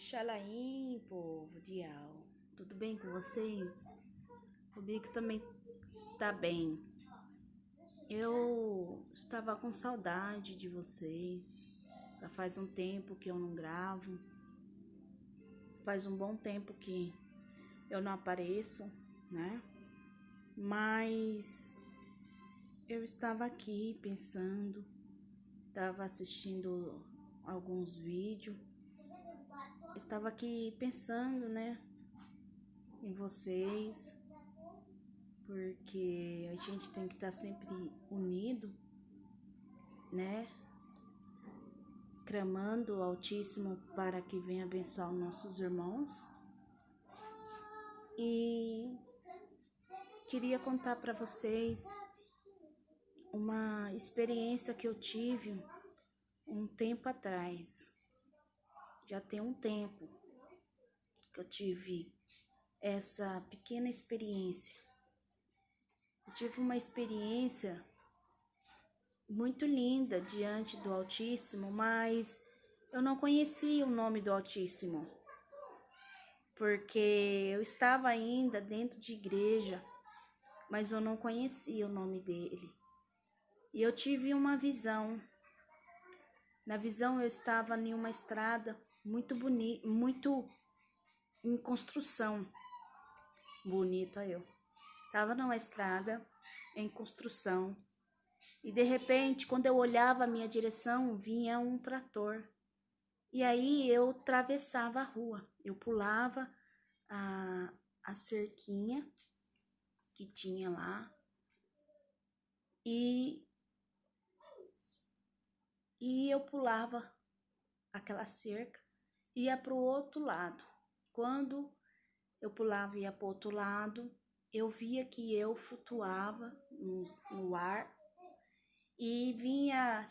Xalaim, povo de Al. Tudo bem com vocês? Comigo também tá bem. Eu estava com saudade de vocês. Já faz um tempo que eu não gravo. Faz um bom tempo que eu não apareço, né? Mas eu estava aqui pensando, estava assistindo alguns vídeos. Estava aqui pensando, né, em vocês, porque a gente tem que estar sempre unido, né, clamando ao Altíssimo para que venha abençoar os nossos irmãos. E queria contar para vocês uma experiência que eu tive um tempo atrás. Já tem um tempo que eu tive essa pequena experiência. Eu tive uma experiência muito linda diante do Altíssimo, mas eu não conhecia o nome do Altíssimo, porque eu estava ainda dentro de igreja, mas eu não conhecia o nome dele. E eu tive uma visão. Na visão eu estava em uma estrada muito bonita, muito em construção. Bonita eu. Estava numa estrada em construção. E de repente, quando eu olhava a minha direção, vinha um trator. E aí eu atravessava a rua. Eu pulava a cerquinha que tinha lá. E eu pulava aquela cerca e ia para o outro lado. Quando eu pulava e ia para o outro lado, eu via que eu flutuava no ar e vinha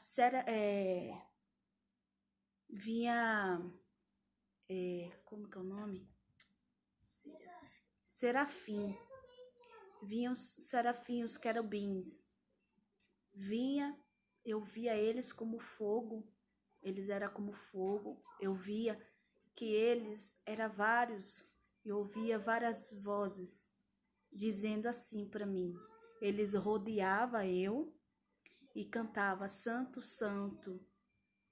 como que é o nome? Serafim. Vinham os serafins, os querubins. Eu via eles como fogo. Eles eram como fogo. Eu via que eles eram vários. Eu ouvia várias vozes dizendo assim para mim. Eles rodeavam eu e cantavam: Santo, Santo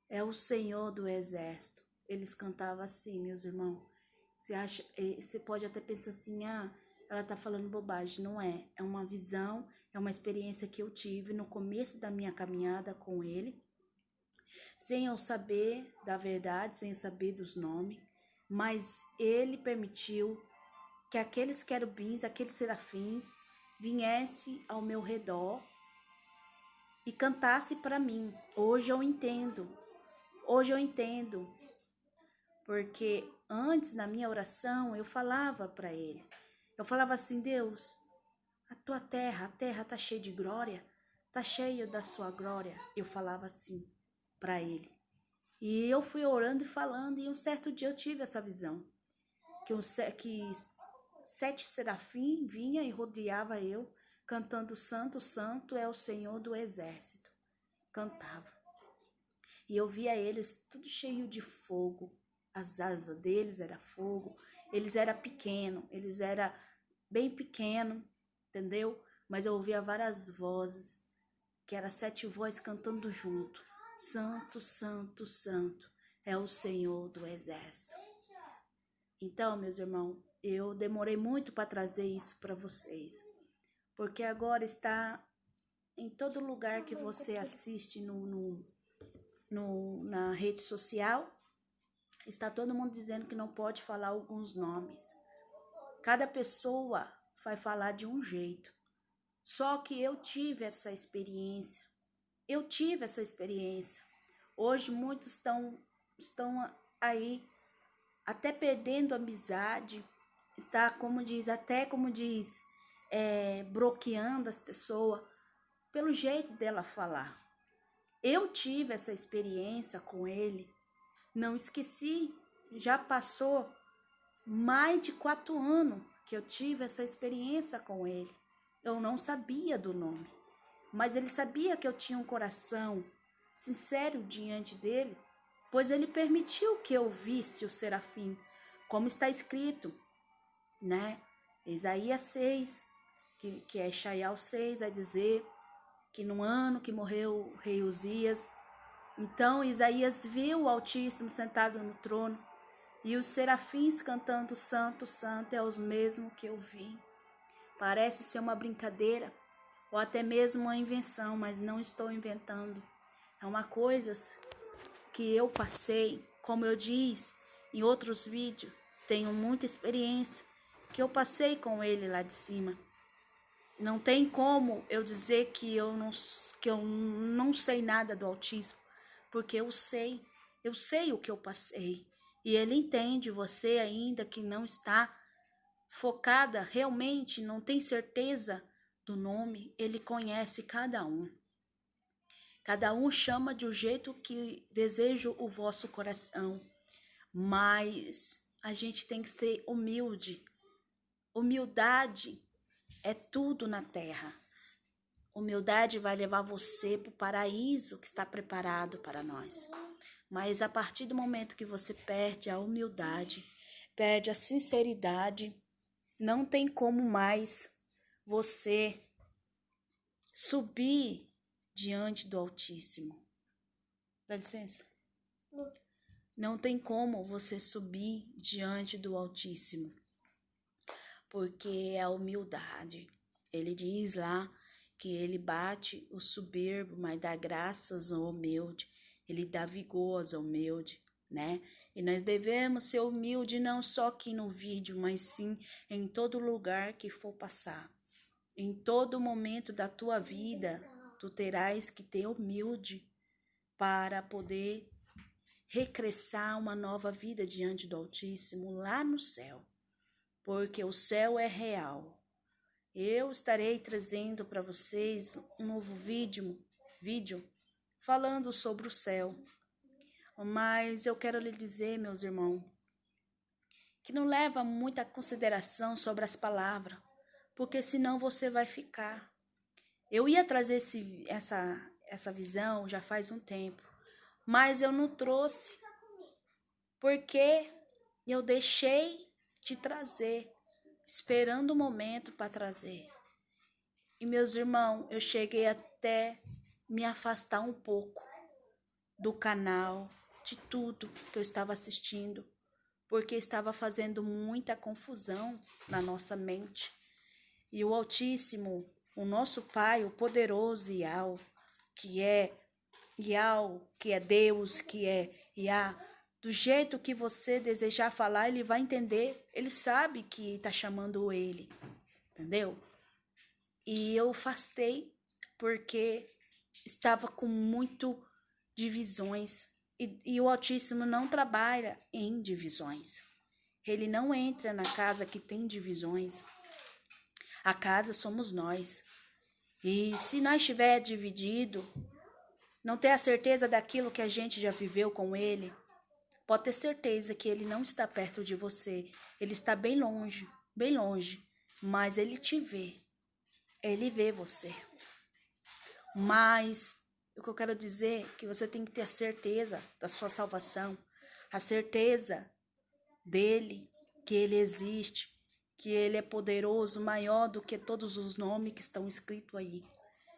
é o Senhor do Exército. Eles cantavam assim, meus irmãos. Você pode até pensar assim, ela tá falando bobagem. Não é. É uma visão, é uma experiência que eu tive no começo da minha caminhada com ele, sem eu saber da verdade, sem saber dos nomes, mas ele permitiu que aqueles querubins, aqueles serafins, viessem ao meu redor e cantasse para mim. Hoje eu entendo, porque antes na minha oração eu falava para ele, eu falava assim: Deus, a terra tá cheia de glória, tá cheia da sua glória. Eu falava assim para ele. E eu fui orando e falando, e um certo dia eu tive essa visão, que 7 serafim vinha e rodeava eu, cantando: Santo, Santo é o Senhor do Exército. Cantava. E eu via eles tudo cheio de fogo. As asas deles era fogo. Eles eram pequenos, eles eram bem pequenos, entendeu? Mas eu ouvia várias vozes, que eram 7 vozes cantando junto. Santo, Santo, Santo é o Senhor do Exército. Então, meus irmãos, eu demorei muito para trazer isso para vocês, porque agora está em todo lugar que você assiste na rede social, está todo mundo dizendo que não pode falar alguns nomes. Cada pessoa vai falar de um jeito. Só que eu tive essa experiência. Hoje muitos estão aí até perdendo amizade, está, como diz, bloqueando as pessoas pelo jeito dela falar. Eu tive essa experiência com ele, não esqueci, já passou mais de 4 anos que eu tive essa experiência com ele. Eu não sabia do nome, mas ele sabia que eu tinha um coração sincero diante dele, pois ele permitiu que eu visse o serafim, como está escrito, né? Isaías 6, que é Xaial 6, a dizer que no ano que morreu o rei Uzias, então Isaías viu o Altíssimo sentado no trono e os serafins cantando santo, santo, é os mesmos que eu vi. Parece ser uma brincadeira ou até mesmo uma invenção, mas não estou inventando. É uma coisa que eu passei, como eu disse em outros vídeos, tenho muita experiência que eu passei com ele lá de cima. Não tem como eu dizer que eu não sei nada do autismo, porque eu sei o que eu passei. E ele entende, você ainda que não está focada, realmente não tem certeza do nome, ele conhece cada um. Cada um chama de um jeito que deseja o vosso coração, mas a gente tem que ser humilde. Humildade é tudo na terra. Humildade vai levar você para o paraíso que está preparado para nós. Mas a partir do momento que você perde a humildade, perde a sinceridade, não tem como mais você subir diante do Altíssimo. Dá licença? Não tem como você subir diante do Altíssimo, porque é a humildade. Ele diz lá que ele bate o soberbo, mas dá graças ao humilde. Ele dá vigor ao humilde, né? E nós devemos ser humildes não só aqui no vídeo, mas sim em todo lugar que for passar. Em todo momento da tua vida, tu terás que ter humilde para poder recressar uma nova vida diante do Altíssimo lá no céu. Porque o céu é real. Eu estarei trazendo para vocês um novo vídeo falando sobre o céu. Mas eu quero lhe dizer, meus irmãos, que não leva muita consideração sobre as palavras, porque senão você vai ficar. Eu ia trazer essa visão já faz um tempo, mas eu não trouxe, porque eu deixei de trazer, esperando o momento para trazer. E meus irmãos, eu cheguei até me afastar um pouco do canal, de tudo que eu estava assistindo, porque estava fazendo muita confusão na nossa mente. E o Altíssimo, o nosso Pai, o poderoso Iau, que é Deus, que é Iá, do jeito que você desejar falar, ele vai entender, ele sabe que está chamando ele, entendeu? E eu afastei porque estava com muito divisões. E o Altíssimo não trabalha em divisões. Ele não entra na casa que tem divisões. A casa somos nós. E se nós estiver dividido, não ter a certeza daquilo que a gente já viveu com ele, pode ter certeza que ele não está perto de você. Ele está bem longe, mas ele te vê. Ele vê você. Mas o que eu quero dizer é que você tem que ter a certeza da sua salvação, a certeza dele, que ele existe, que ele é poderoso, maior do que todos os nomes que estão escritos aí.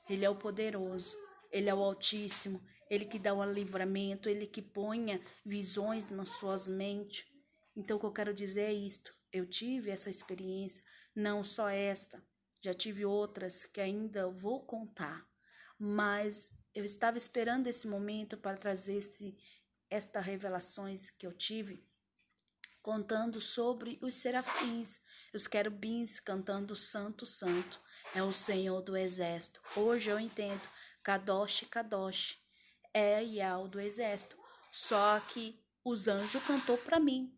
Ele é o poderoso, ele é o Altíssimo, ele que dá o livramento, ele que ponha visões nas suas mentes. Então o que eu quero dizer é isto. Eu tive essa experiência, não só esta, já tive outras que ainda vou contar. Mas eu estava esperando esse momento para trazer estas revelações que eu tive, contando sobre os serafins, os querubins cantando Santo, Santo, é o Senhor do Exército. Hoje eu entendo, Kadosh, Kadosh, é Yahweh do Exército. Só que os anjos cantou para mim,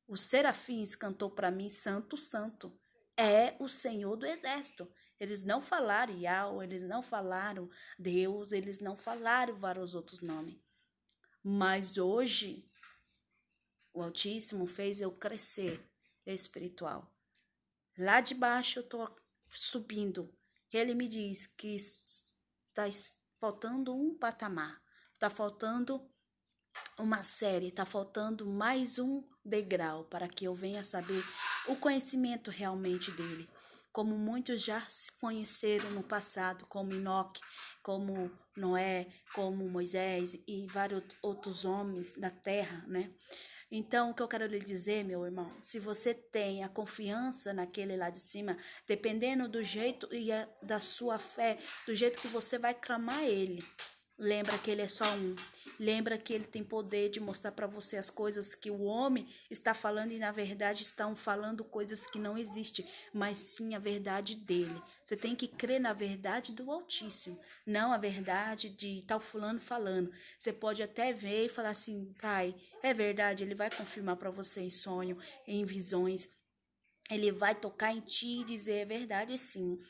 os serafins cantou para mim, Santo, Santo, é o Senhor do Exército. Eles não falaram Yahweh, eles não falaram Deus, eles não falaram vários outros nomes. Mas hoje, o Altíssimo fez eu crescer espiritual. Lá de baixo eu estou subindo. Ele me diz que está faltando um patamar. Está faltando uma série, tá faltando mais um degrau para que eu venha saber o conhecimento realmente dele. Como muitos já se conheceram no passado, como Enoque, como Noé, como Moisés e vários outros homens da terra, né? Então, o que eu quero lhe dizer, meu irmão, se você tem a confiança naquele lá de cima, dependendo do jeito da sua fé, do jeito que você vai clamar ele, lembra que ele é só um. Lembra que ele tem poder de mostrar para você as coisas que o homem está falando e na verdade estão falando coisas que não existem, mas sim a verdade dele. Você tem que crer na verdade do Altíssimo, não a verdade de tal fulano falando. Você pode até ver e falar assim, pai, é verdade, ele vai confirmar para você em sonho, em visões. Ele vai tocar em ti e dizer é verdade sim.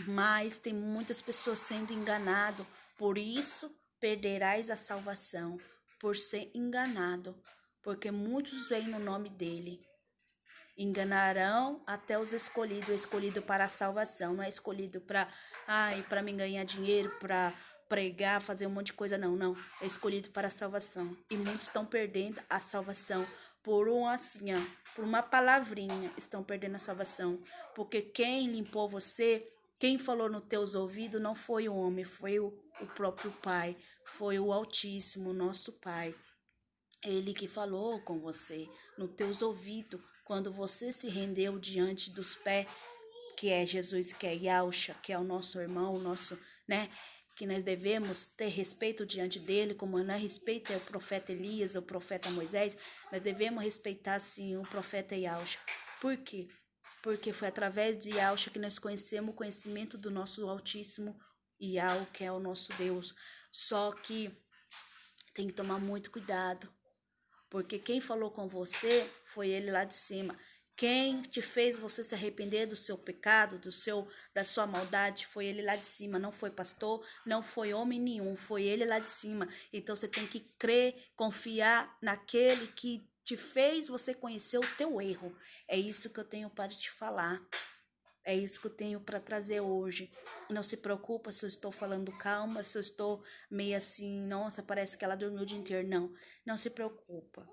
Mas tem muitas pessoas sendo enganado, por isso perderás a salvação, por ser enganado, porque muitos vêm no nome dele. Enganarão até os escolhidos, escolhido para a salvação, não é escolhido para me ganhar dinheiro, para pregar, fazer um monte de coisa, não, é escolhido para a salvação. E muitos estão perdendo a salvação por por uma palavrinha, estão perdendo a salvação, porque quem limpou você, quem falou nos teus ouvidos não foi o homem, foi o próprio Pai, foi o Altíssimo, nosso Pai. Ele que falou com você nos teus ouvidos, quando você se rendeu diante dos pés, que é Jesus, que é Yahusha, que é o nosso irmão, o nosso, né? Que nós devemos ter respeito diante dele, como nós respeita o profeta Elias, o profeta Moisés, nós devemos respeitar sim o profeta Yahusha. Por quê? Porque foi através de Yahusha que nós conhecemos o conhecimento do nosso Altíssimo Yahweh, que é o nosso Deus. Só que tem que tomar muito cuidado, porque quem falou com você foi ele lá de cima. Quem te fez você se arrepender do seu pecado, da sua maldade, foi ele lá de cima. Não foi pastor, não foi homem nenhum, foi ele lá de cima. Então você tem que crer, confiar naquele que te fez você conhecer o teu erro. É isso que eu tenho para te falar. É isso que eu tenho para trazer hoje. Não se preocupa se eu estou falando calma, se eu estou meio assim, nossa, parece que ela dormiu o dia inteiro. Não se preocupa.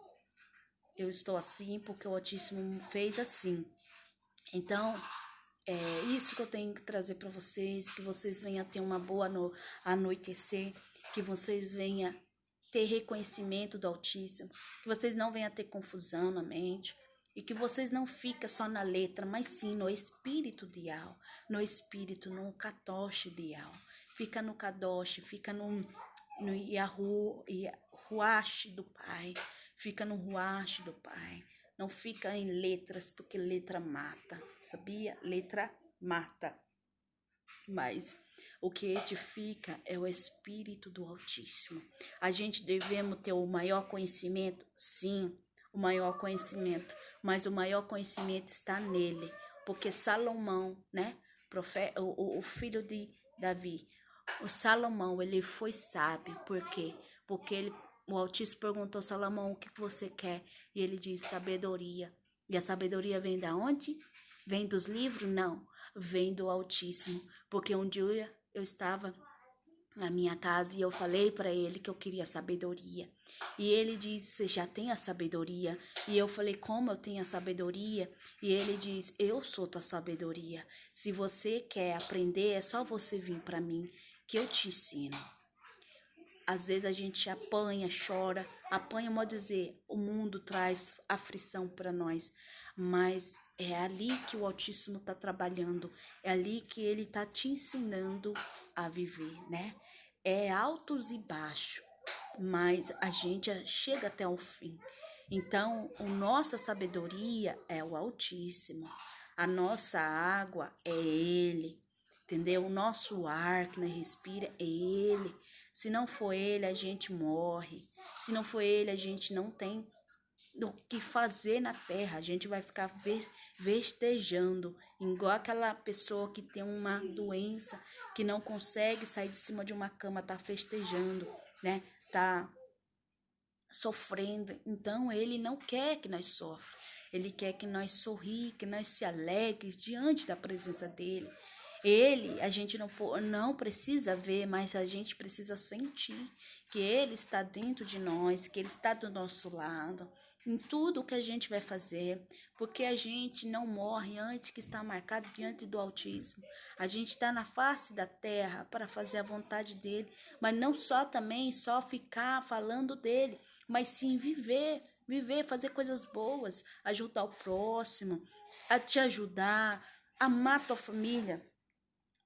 Eu estou assim porque o Altíssimo me fez assim. Então, é isso que eu tenho que trazer para vocês, que vocês venham ter uma boa anoitecer, que vocês venham ter reconhecimento do Altíssimo, que vocês não venham ter confusão na mente, e que vocês não fiquem só na letra, mas sim no espírito de Yahweh, no espírito, no Kadosh de Yahweh. Fica no Kadosh, fica no Yahuash do Pai, fica no Ruach do Pai. Não fica em letras, porque letra mata, sabia? Letra mata. Mas o que edifica é o Espírito do Altíssimo. A gente devemos ter o maior conhecimento? Sim, o maior conhecimento. Mas o maior conhecimento está nele. Porque Salomão, né? O filho de Davi, o Salomão, ele foi sábio. Por quê? Porque o Altíssimo perguntou a Salomão, o que você quer? E ele disse, sabedoria. E a sabedoria vem da onde? Vem dos livros? Não, vem do Altíssimo. Porque um dia eu estava na minha casa e eu falei para ele que eu queria sabedoria. E ele disse, você já tem a sabedoria? E eu falei, como eu tenho a sabedoria? E ele diz, eu sou tua sabedoria. Se você quer aprender, é só você vir para mim, que eu te ensino. Às vezes a gente apanha, chora, apanha, modo dizer, o mundo traz aflição para nós, mas é ali que o Altíssimo está trabalhando, é ali que ele está te ensinando a viver, né? É altos e baixos, mas a gente chega até o fim. Então, a nossa sabedoria é o Altíssimo, a nossa água é Ele, entendeu? O nosso ar que nós respira é Ele. Se não for Ele, a gente morre. Se não for Ele, a gente não tem o que fazer na terra. A gente vai ficar vestejando, igual aquela pessoa que tem uma doença, que não consegue sair de cima de uma cama, tá festejando, né? Tá sofrendo. Então, Ele não quer que nós soframos. Ele quer que nós sorri, que nós se alegre diante da presença dEle. Ele, a gente não precisa ver, mas a gente precisa sentir que ele está dentro de nós, que ele está do nosso lado, em tudo que a gente vai fazer, porque a gente não morre antes que está marcado diante do Altíssimo. A gente está na face da terra para fazer a vontade dele, mas não só também só ficar falando dele, mas sim viver, fazer coisas boas, ajudar o próximo, a te ajudar, amar tua família,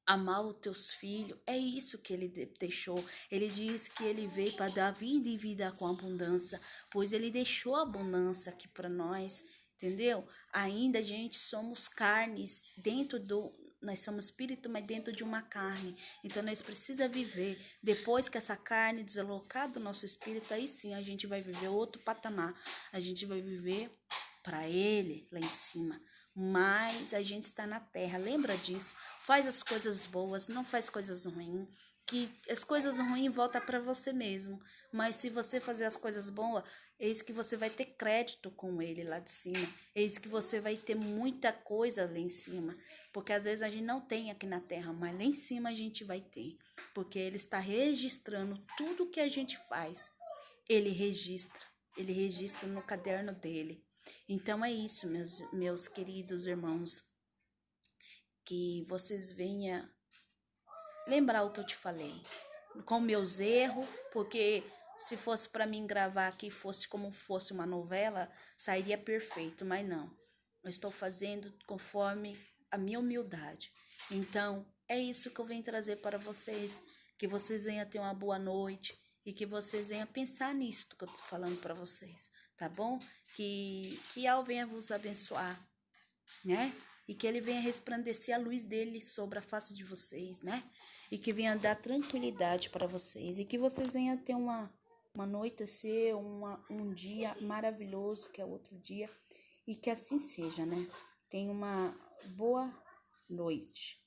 amar os teus filhos. É isso que ele deixou. Ele diz que ele veio para dar vida e vida com abundância, pois ele deixou a abundância aqui para nós, entendeu? Ainda, gente, somos carnes dentro do. Nós somos espírito, mas dentro de uma carne. Então, nós precisamos viver. Depois que essa carne deslocar do nosso espírito, aí sim a gente vai viver outro patamar. A gente vai viver para ele lá em cima. Mas a gente está na terra, lembra disso? Faz as coisas boas, não faz coisas ruins. Que as coisas ruins voltam para você mesmo. Mas se você fazer as coisas boas, eis que você vai ter crédito com ele lá de cima. Eis que você vai ter muita coisa lá em cima. Porque às vezes a gente não tem aqui na terra, mas lá em cima a gente vai ter. Porque ele está registrando tudo que a gente faz. Ele registra no caderno dele. Então é isso, meus queridos irmãos, que vocês venham lembrar o que eu te falei, com meus erros, porque se fosse para mim gravar aqui, fosse como fosse uma novela, sairia perfeito, mas não. Eu estou fazendo conforme a minha humildade. Então, é isso que eu venho trazer para vocês, que vocês venham ter uma boa noite e que vocês venham pensar nisso que eu estou falando para vocês, tá bom? Que Al venha vos abençoar, né? E que ele venha resplandecer a luz dele sobre a face de vocês, né? E que venha dar tranquilidade para vocês. E que vocês venham ter uma noite ser um dia maravilhoso, que é outro dia. E que assim seja, né? Tenha uma boa noite.